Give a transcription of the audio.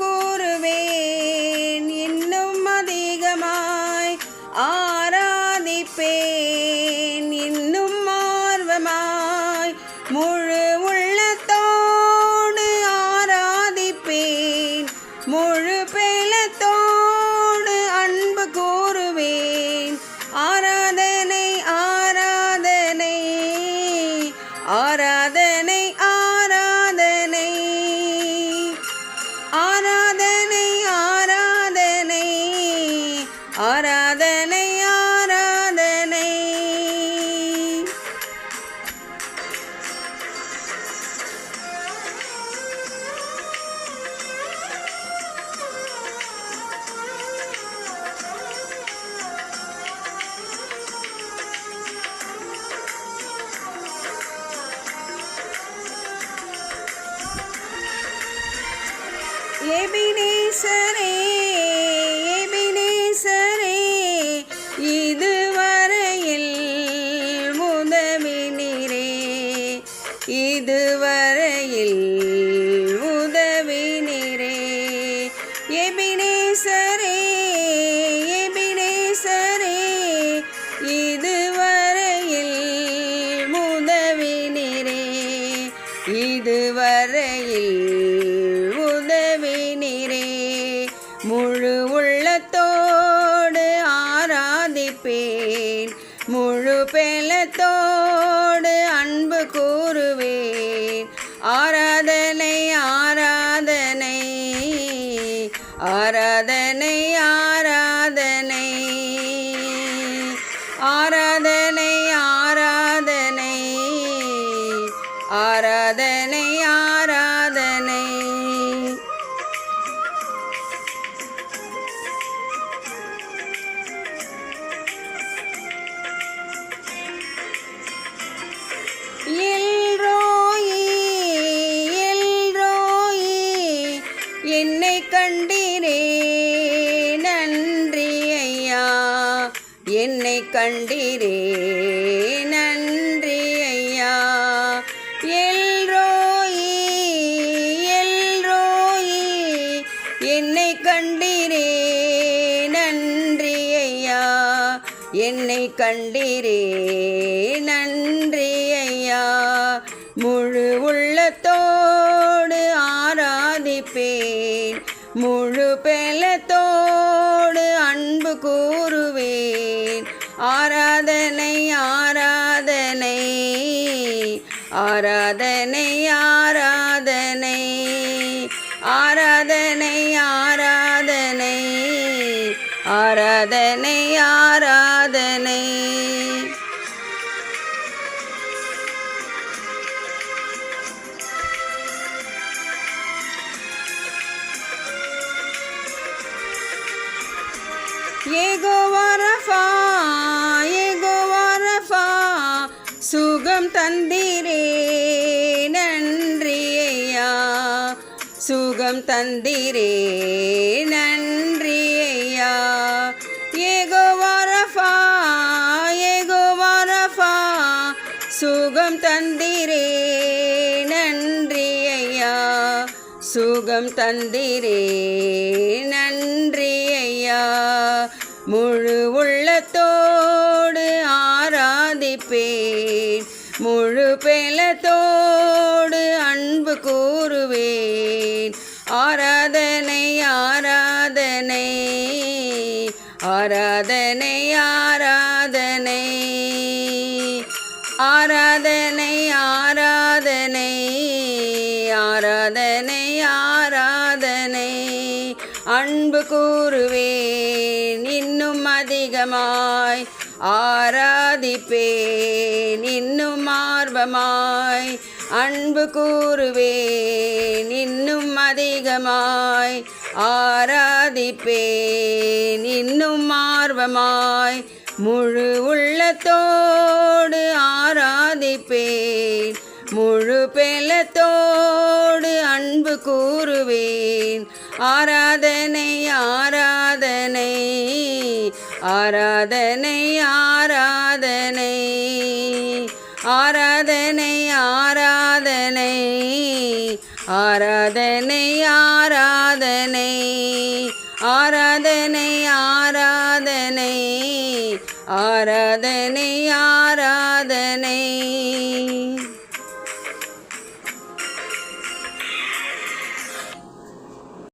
கூறுவேன், இன்னும் அதிகமாய் ஆராதிப்பேன், இன்னும் ஆர்வமாய் முழு உள்ளத்தோடு ஆராதிப்பேன், முழு பெலத்தோடு அன்பு கூறுவேன். ஆராதனை ஆராதனை ஆராதனை ஆராதனை ஆராதனை ஆராதனை ஆராதனை ஆராதனை. எபினேசரே எபினேசரே, இதுவரையில் உதவினீரே, இதுவரையில் உதவினீரே. எபினேசரே எபினேசரே, இதுவரையில் உதவினீரே, இதுவரையில் உதவினீரே. முழு உள்ளத்தோடு ஆராதிப்பேன், முழு பெலத்தோடு அன்பு கூறுவேன். ஆராதனை ஆராதனை ஆராதனை ஆராதனை ஆராதனை ஆராதனை ஆராதனை ஆராதனை. எல்ரோயி எல்ரோயி, என்னை கண்டீரே நன்றி ஐயா, என்னை கண்டீரே நன்றி ஐயா. எல்ரோயி எல்ரோயி, என்னை கண்டீரே நன்றி ஐயா, என்னை கண்டீரே நன்றி ஐயா. முழு உள்ளத்தோடு ஆராதிப்பேன், முழு பெலத்தோடு அன்பு கூறுவேன். ஆராதனை ஆராதனை ஆராதனை ஆராதனை ஆராதனை ஆராதனை ஆராதனை ஆராதனை. யெகோவா ரஃபா யெகோவா ரஃபா, சுகம் தந்தீரே நன்றி ஐயா, சுகம் தந்தீரே நன்றி ஐயா. யெகோவா ரஃபா யெகோவா ரஃபா, சுகம் தந்தீரே நன்றி ஐயா, சுகம் தந்தீரே நன்றி ஐயா. முழு உள்ளத்தோடு ஆராதிப்பேன், முழு பெலத்தோடு அன்பு கூறுவேன். ஆராதனை ஆராதனை ஆராதனை ஆராதனை ஆராதனை ஆராதனை ஆராதனை ஆராதனை. அன்பு கூறுவேன், இன்னும் அதிகமாய் ஆராதிப்பேன், இன்னும் ஆர்வமாய் அன்பு கூறுவேன், இன்னும் அதிகமாய் ஆராதிப்பேன், இன்னும் ஆர்வமாய் முழு உள்ளத்தோடு ஆராதிப்பேன், முழு பெலத்தோடு அன்பு கூறுவேன். ஆராதனை ஆராதனை ஆராதனை ஆராதனை ஆராதனை ஆராதனை ஆராதனை ஆராதனை ஆராதனை ஆராதனை ஆராதனை ஆராதனை